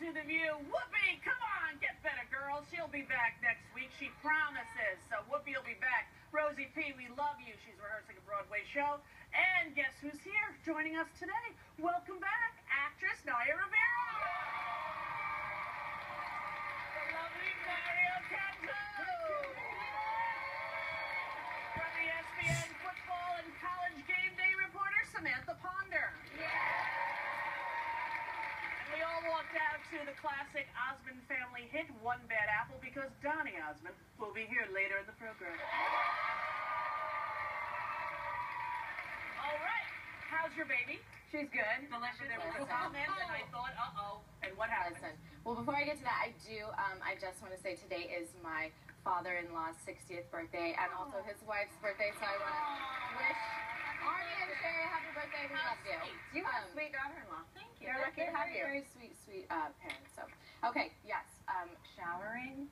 to the View. Whoopi, come on, get better, girl. She'll be back next week. She promises. So Whoopi will be back. Rosie P., we love you. She's rehearsing a Broadway show. And guess who's here joining us today? Welcome back, actress Naya Rivera. The lovely Mario Cantu. From ESPN football and college game day reporter, Samantha Ponder. We all walked out to the classic Osmond family hit, One Bad Apple, because Donny Osmond will be here later in the program. All right. How's your baby? She's good. Delicious. There was a comment, and I thought, uh-oh. And what happened? Listen, well, before I get to that, I just want to say today is my father-in-law's 60th birthday and also his wife's birthday, so I want to wish Arnie and Sherry happy birthday. We love you. You have a sweet daughter-in-law. Thank you. They're lucky to have you. Very sweet parents. So, okay, yes, showering,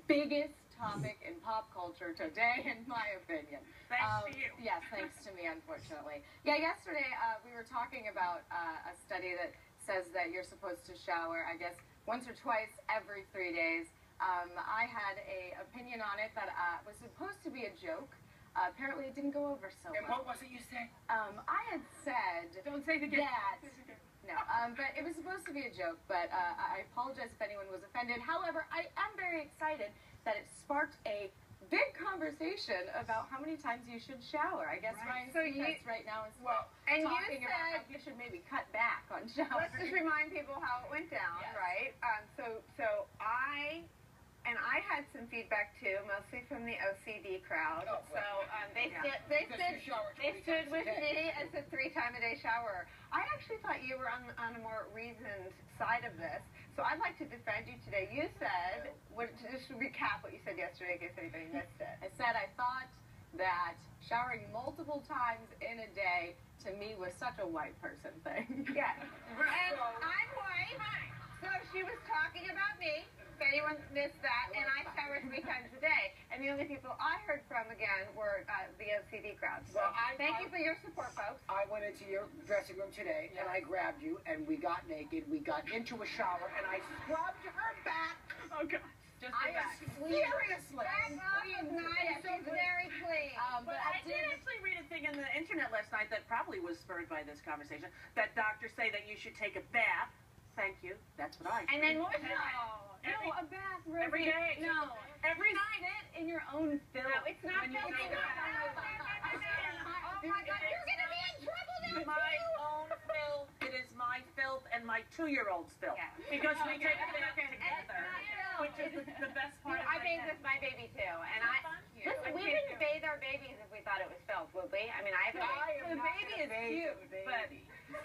biggest topic in pop culture today, in my opinion. Thanks to you. Yes, thanks to me, unfortunately. Yeah, yesterday we were talking about a study that says that you're supposed to shower, I guess, once or twice every 3 days. I had an opinion on it that was supposed to be a joke. Apparently, it didn't go over so well. And what was it you said? I had said Don't say it again. that. No, but it was supposed to be a joke, but I apologize if anyone was offended. However, I am very excited that it sparked a big conversation about how many times you should shower. I guess Ryan Seacrest right now is talking about how you should maybe cut back on showering. Let's just remind people how it went down, right? I had some feedback too, mostly from the OCD crowd. They stood with me as a 3-time-a-day shower. I actually thought you were on a more reasoned side of this, so I'd like to defend you today. You said, just to recap what you said yesterday in case anybody missed it. I said I thought that showering multiple times in a day to me was such a white person thing. Yeah, and I'm white, so she was talking about me. If anyone missed that, and I shower 3 times a day, and the only people I heard from again were the OCD crowd. So thank you for your support, folks. I went into your dressing room today, and I grabbed you, and we got naked. We got into a shower, and I scrubbed her back. Oh, gosh. Just the back. Seriously. Naya, she's very clean. But I did actually read a thing in the internet last night that probably was spurred by this conversation, that doctors say that you should take a bath. Thank you. That's what I do. And then more No, a bath, Rosie. Every day. No. Every night. Sit in your own filth. No, it's not when you filthy. take a bath. Oh my God, you're going to be in trouble now, My own filth. It is my filth and my 2-year-old's filth. Yeah. Because we take a bath together, which is the best part of I bathe my with my baby too, and listen, we kids wouldn't bathe our babies if we thought it was filth, would we? I mean, I have a baby. The baby is cute, but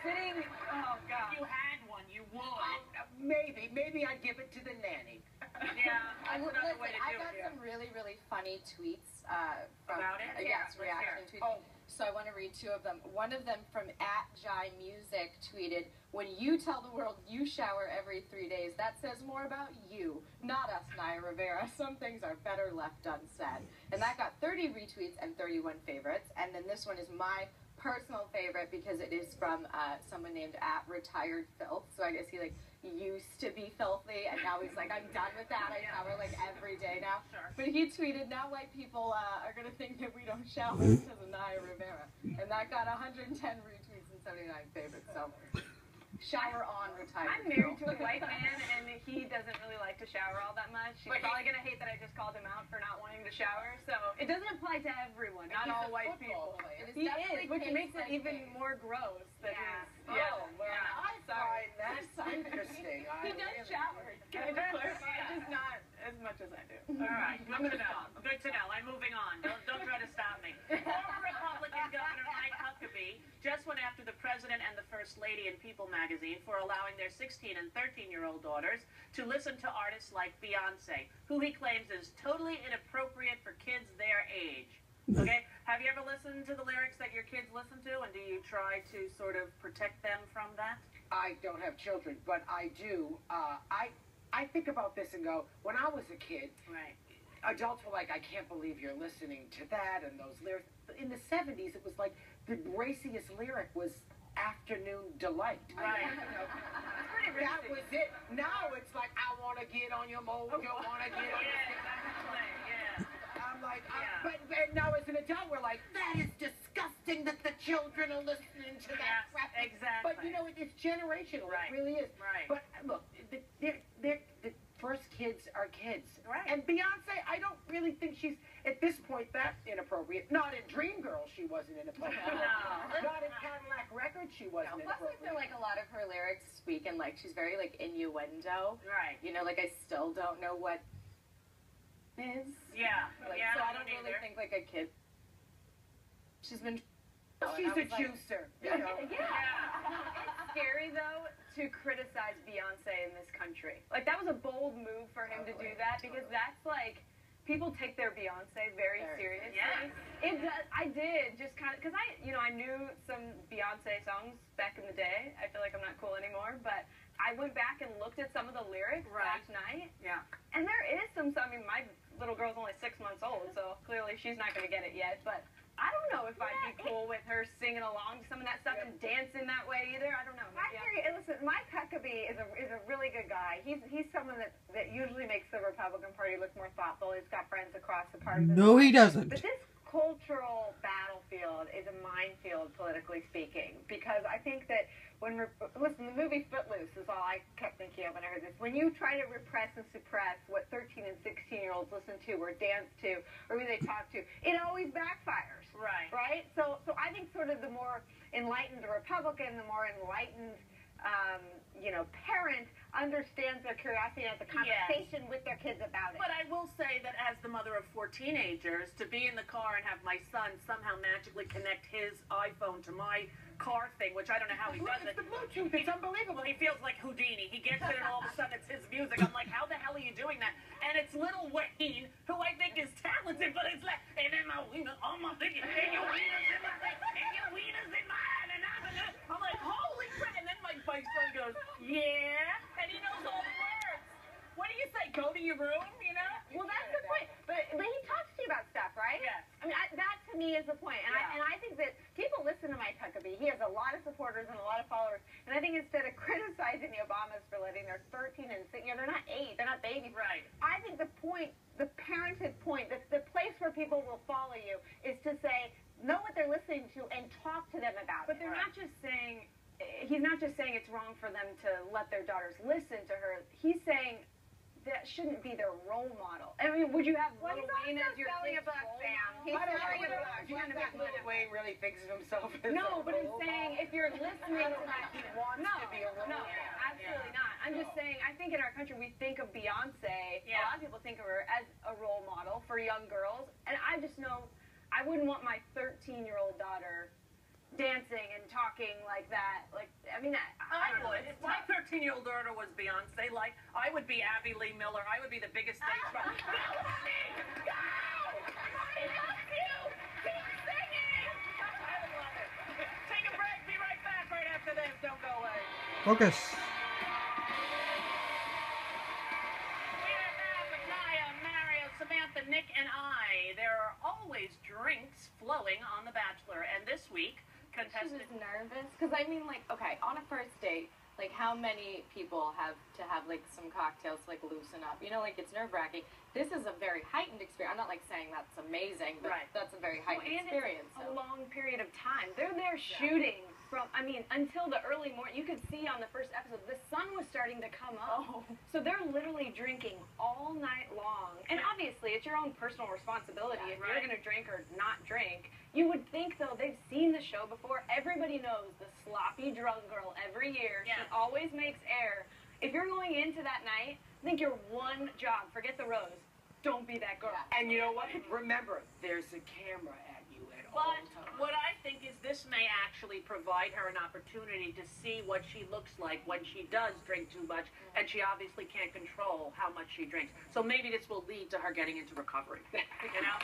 sitting, oh God. If you had one, you would. Maybe I'd give it to the nanny. Yeah, that's another way to I do got it. some really funny tweets from About it? Yes, Yeah, reaction tweets. Oh. So I want to read 2 of them. One of them from @JaiMusic tweeted, "When you tell the world you shower every 3 days, that says more about you, not us, Naya Rivera. Some things are better left unsaid." And that got 30 retweets and 31 favorites. And then this one is my personal favorite because it is from someone named @RetiredFilth. So I guess he used to be filthy and now he's like, I'm done with that. I shower every day now. Sure. But he tweeted, "Now white people are going to think that we don't shower because of Naya Rivera." And that got 110 retweets and 79 favorites. So shower on retired. I'm married to a white man, and he doesn't really like to shower all that much. He's probably going to hate that I just called him out for not wanting to shower. So it doesn't apply to everyone, not all white people. He is, which makes it even more gross. That I find that interesting. He does shower. Can I just clarify? Just not as much as I do. All right, good to know. Good to know. I'm moving on. Don't try to stop me. Former Republican Governor Mike Huckabee just went after the president and the first lady in People magazine for allowing their 16 and 13-year-old daughters to listen to artists like Beyonce, who he claims is totally inappropriate for kids their age. Okay? Have you ever listened to the lyrics that your kids listen to, and do you try to sort of protect them from that? I don't have children, but I do. I think about this and go, when I was a kid, Right. adults were like, I can't believe you're listening to that and those lyrics. In the 70s, it was like the raciest lyric was Afternoon Delight. Right. It's pretty that was it. Now it's like, I want to get on your mojo, want to get on your... I'm like, but now as an adult, we're like, that is disgusting that the children are listening to that crap. Exactly. But, you know, it's generational. Right. It really is. Right. But, look, the first kids are kids. Right. And Beyonce, I don't really think she's, at this point, that inappropriate. Not in Dreamgirls, she wasn't inappropriate. No. Not in Cadillac Records, she wasn't Plus, I inappropriate. feel like a lot of her lyrics speak in, like, she's very, like, innuendo. Right. You know, like, I still don't know what is. Yeah. Like, Yeah, so I I don't don't really either. think, like, a kid. She's been... She's a juicer. You know? It's scary, though, to criticize Beyonce in this country. Like, that was a bold move for him to do that, because that's, like, people take their Beyonce very seriously. Yes. It does. I did, just kind of, because I knew some Beyonce songs back in the day. I feel like I'm not cool anymore, but I went back and looked at some of the lyrics last night. Yeah. And there is some, I mean, my little girl's only 6 months old, so clearly she's not going to get it yet, but I don't know if I'd be cool with her singing along to some of that stuff and dancing that way either. I don't know. Listen, Mike Huckabee is a really good guy. He's someone that usually makes the Republican Party look more thoughtful. He's got friends across the partisan No, he line. doesn't. But this cultural battlefield is a minefield, politically speaking, because I think that listen, the movie Footloose is all I kept thinking of when I heard this. When you try to repress and suppress what 13 and 16-year-olds listen to or dance to or who they talk to, it always backfires. Right. Right? So I think sort of the more enlightened the Republican, the more enlightened parent understands their curiosity and has a conversation with their kids about it. But I will say that as the mother of 4 teenagers, to be in the car and have my son somehow magically connect his iPhone to my car thing, which I don't know how he does it. It's the Bluetooth. It's unbelievable. He feels like Houdini. He gets it and all of a sudden it's his music. I'm like, how the hell are you doing that? And it's Lil Wayne, who I think is talented, but it's like, and then my wiener on my thinking, and your wiener's in my thing, and your wiener's in mine, and I'm like, holy crap. And then my son goes, yeah, and he knows all the words. What do you say? Go to your room, you know? Well, that's the point. But he talks to you about stuff, right? Yes. I mean, that to me is the point. And I think that people listen to Mike Huckabee. He has a lot of supporters and a lot of followers. And I think instead of criticizing the Obamas for letting their 13 and 6, they're not 8, they're not babies. Right. I think the point, the parented point, the place where people will follow you is to say, know what they're listening to and talk to them about But they're not just saying, he's not just saying it's wrong for them to let their daughters listen to her. He's saying that shouldn't be their role model. I mean, would you have Lil Wayne as your selling a kid's book, role Sam. model? He's selling a book. Trying to make Lil Wayne really thinks of himself as No, a but I'm role saying model. if you're listening to that, He wants to be a role no, model. absolutely not. I'm just saying, I think in our country we think of Beyonce, a lot of people think of her as a role model for young girls, and I just know I wouldn't want my 13-year-old daughter dancing and talking like that. Like, I mean, I would. If my 13-year-old daughter was Beyonce, like, I would be Abby Lee Miller. I would be the biggest stage fright. Go, honey! Go! I love you! Keep singing! I would love it. Take a break. Be right back right after this. Don't go away. Focus. We are back with Naya, Mario, Samantha, Nick, and I. There are always drinks flowing on The Bachelor, and this week, She was nervous because I mean, like, okay, on a first date, like, how many people have to have like some cocktails to like loosen up? You know, like, it's nerve-wracking. This is a very heightened experience. I'm not like saying that's amazing, but that's a very heightened experience. It's a long period of time. They're there shooting from, I mean, until the early morning. You could see on the first episode, the sun was starting to come up. So they're literally drinking all night long. And obviously, it's your own personal responsibility if you're going to drink or not drink. You would think, though, they've seen the show before. Everybody knows the sloppy drunk girl every year. She always makes air. If you're going into that night, I think your one job, forget the rose, don't be that girl. And you know what? Remember, there's a camera at you at all But times. what I think is this may actually provide her an opportunity to see what she looks like when she does drink too much, and she obviously can't control how much she drinks. So maybe this will lead to her getting into recovery. You know?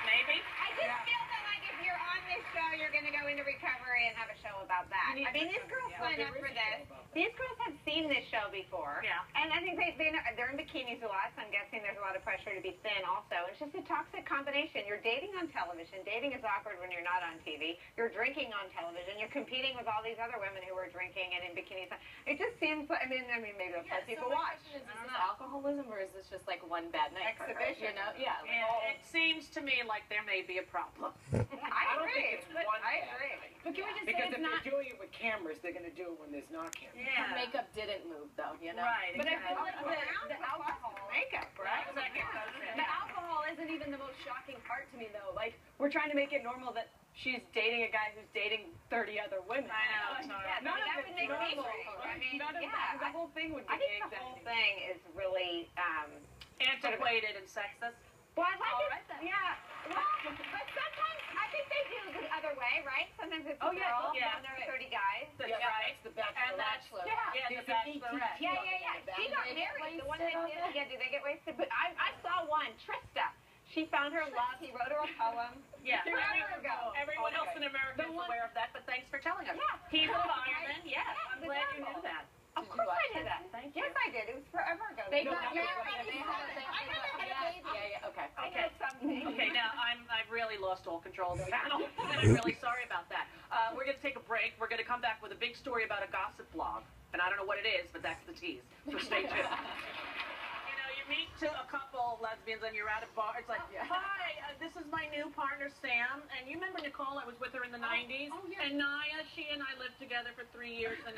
Maybe? I just feel that, like, if you're on this show, you're going to go into recovery and have a show about that. I mean, these girls sign up for this. These girls have seen this show before. Yeah. And I think they're in bikinis a lot, so I'm guessing there's a lot of pressure to be thin also. It's just a toxic combination. You're dating on television. Dating is awkward when you're not on TV. You're drinking on television. You're competing with all these other women who are drinking and in bikinis. It just seems like, I mean, maybe that's why people watch. Is this alcoholism or is this just like one bad night? Exhibition. You know? Yeah. It seems to me like there may be a problem. I don't agree. think it's one I bad agree. night. But can we just Because say if it's not? they're doing it with cameras, they're going to do it when there's not cameras. Yeah. Her makeup didn't move though, you know? Right. But I feel exactly. like the alcohol. Makeup, right? The alcohol isn't even the most shocking part to me, though. Like, we're trying to make it normal that she's dating a guy who's dating 30 other women. I know. Like, Totally. Yeah, none of that it's would make me normal. crazy. I mean, None of yeah, the whole thing would be I think the whole thing is really, Antiquated and sexist. well, I like All it. right, then. Yeah. Well, but sometimes I think they do the other way, right? Sometimes it's Oh, yeah, girls yeah. and there are 30 guys. That's Yeah, right. that's the Bachelor. And that's Yeah. the Bachelorette. Yeah. She got married. The one that did. Yeah, did they get wasted? But I saw one, Trista. She found her love. He wrote her a poem. Yeah. Forever ago. Everyone else in America is aware of that, but thanks for telling us. Yeah. He's a fireman. Yes, I'm the glad you devil. knew that. Of course I did that. Thank you. Yes, I did. It was forever ago. They No, got not married. forever. They had a I never had a baby. Yeah, okay. I Okay. know something. Okay, now I've really lost all control of the panel, and I'm really sorry about that. We're going to take a break. We're going to come back with a big story about a gossip blog, and I don't know what it is, but that's the tease. So stay tuned. You know, you meet a couple lesbians, and you're at a bar. It's like, hi, this is my new partner Sam, and you remember Nicole? I was with her in the '90s, and Naya, she and I lived together for 3 years, and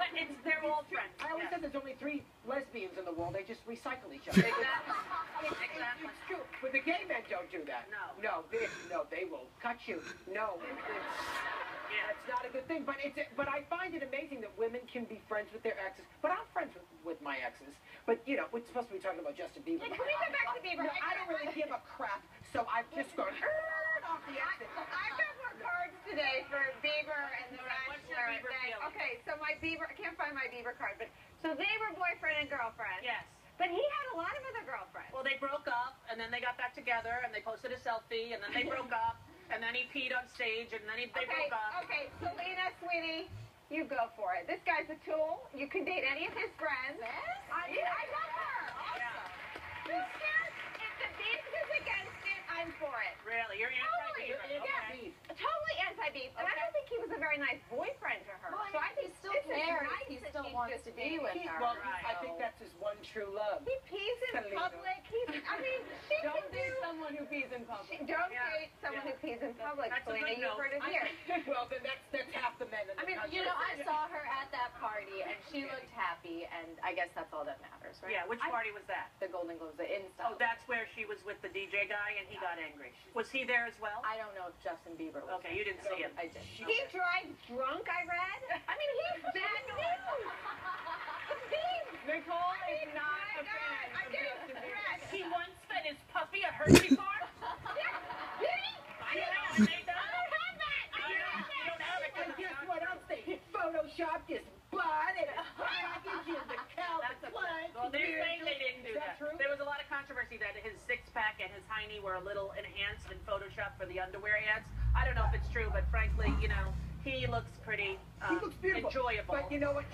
but they're all friends. I always said there's only 3 lesbians in the world. They just recycle each other. Exactly. It's true. But the gay men don't do that. No. No, they will cut you. No. That's not a good thing. But I find it amazing that women can be friends with their exes. But I'm friends with my exes. But, you know, we're supposed to be talking about Justin Bieber. Can we go back to Bieber? No, I don't really give a crap. So I've just gone off the exit. I've got more cards today for Bieber and the What's your Bachelor. Bieber feeling? Okay, so my Bieber, I can't find my Bieber card, but so they were boyfriend and girlfriend. Yes. But he had a lot of other girlfriends. Well, they broke up, and then they got back together, and they posted a selfie, and then they broke up, and then he peed on stage, and then they broke up. Okay, Selena, sweetie, you go for it. This guy's a tool. You can date any of his friends. I love her. Awesome. Who cares? If the beef is against it, I'm for it. Really? You're Totally. anti-Bieber? Yeah. Totally anti-beef. And I don't think he was a very nice boyfriend to her. Well, So I think he still this is cares. nice He that still she's wants just to be with her. Well, Right. I think that's his one true love. He pees in Selena. public. I mean, she Don't can do. date someone who pees in public. Don't Yeah. date someone who pees in public. That's a Selena, good you note. heard it here. Well, then that's half the men in the I mean, country. you know, I saw her at that party, and she looked happy, and I guess that's all that matters, right? Yeah, which party was that? The Golden Globes, the Oh, install. that's where she was with the DJ guy, and he got angry. Was he there as well? I don't know if Justin Bieber was. Okay, you didn't see him. I did. He drives drunk, I read. I mean, he's bad news. Nicole is not a fan I of did Justin Bieber. read. He once fed his puppy a Hershey bar? Did he? I know, I made that. I don't have that. You don't have it. And guess what else they photoshopped his butt and package in the Calvin Klein. Well, they're saying they didn't do Is that true? There was a lot of controversy that his six-pack and his hiney were a little enhanced in Photoshop for the underwear ads. I don't know if it's true, but frankly, you know, he looks pretty He looks beautiful. enjoyable. But you know what?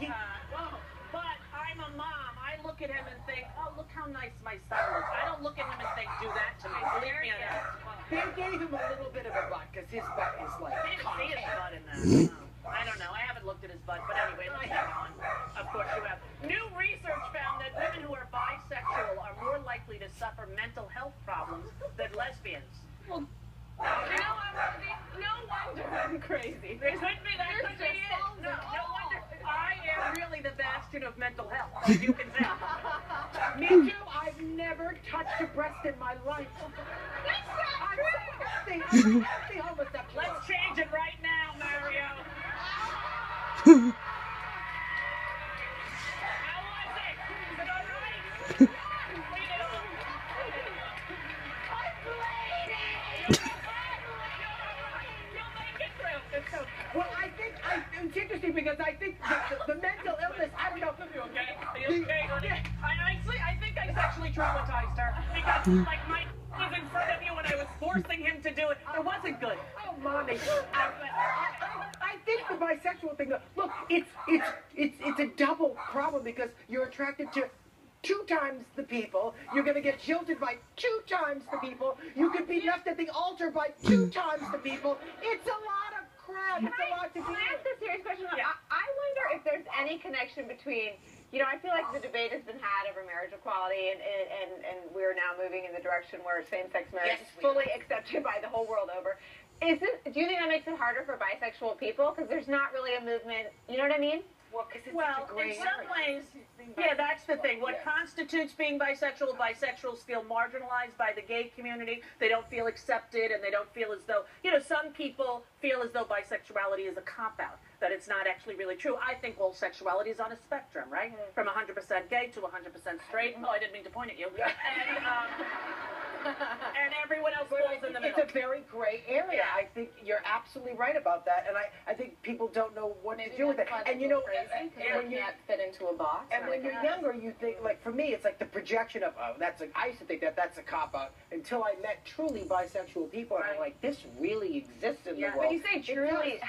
But I'm a mom. I look at him and think, oh, look how nice my son looks. I don't look at him and think, do that to me. Believe me on that. They gave him a little bit of a butt because his butt is like. I didn't see his butt in that. No. I don't know. I haven't looked at his butt. But anyway, let's move on. Of course you have. New research found that women who are bisexual are more likely to suffer mental health problems than lesbians. You know what, Rosie? No wonder I'm crazy. There could be that. There's Could be just it. songs No, and no all. wonder. I am really the bastion of mental health, as you can tell. Me too. I've never touched a breast in my life. I'm so healthy, homosexual. Let's change it right now, Mario. How was it? Is it all right? Clean it up. You'll make it through. Well, it's interesting because I think the mental illness, I don't know. Are you okay? Are you okay, honey? I think I sexually traumatized her because, like, Mike was in front of you when I was forcing him to do it. It wasn't good. Oh, Mommy. I think the bisexual thing, look, it's a double problem because you're attracted to 2 times the people. You're going to get jilted by 2 times the people. You could be left at the altar by 2 times the people. It's a lot of crap. It's a lot to do. Can I ask a serious question? Yeah. I wonder if there's any connection between, you know, I feel like the debate has been had over marriage equality, and we're now moving in the direction where same-sex marriage is fully accepted by the whole world over. Do you think that makes it harder for bisexual people? Because there's not really a movement, you know what I mean? Well, because it's Well, such a gray in some area. ways, yeah, that's the thing. What constitutes being bisexual, bisexuals feel marginalized by the gay community. They don't feel accepted, and they don't feel as though, you know, some people feel as though bisexuality is a cop-out, that it's not actually really true. I think all sexuality is on a spectrum, right? From 100% gay to 100% straight. Oh, I didn't mean to point at you. And everyone else falls in the middle. It's a very gray area. Yeah. I think you're absolutely right about that, and I think people don't know what to do with it. And you know, when you can't fit into a box. and when you're younger, you think, like, for me, it's like the projection of, oh, I used to think that's a cop-out until I met truly bisexual people, and I'm like, this really exists in the world. When you say truly,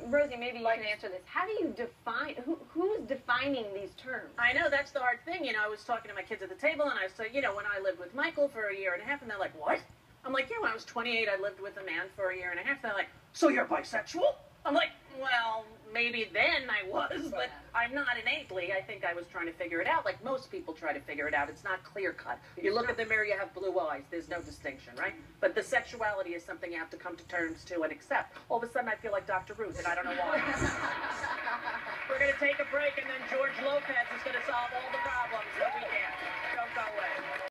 Rosie, maybe you can answer this. How do you define, who's defining these terms? I know, that's the hard thing. You know, I was talking to my kids at the table, and I said, you know, when I lived with Michael for 1.5 years, and they're like, what? I'm like, yeah, when I was 28, I lived with a man for 1.5 years. They're like, so you're bisexual? I'm like, well, maybe then I was, but I'm not innately. I think I was trying to figure it out, like most people try to figure it out. It's not clear-cut. You look at the mirror, you have blue eyes. There's no distinction, right? But the sexuality is something you have to come to terms to and accept. All of a sudden, I feel like Dr. Ruth, and I don't know why. We're going to take a break, and then George Lopez is going to solve all the problems. No, we can't. Don't go away.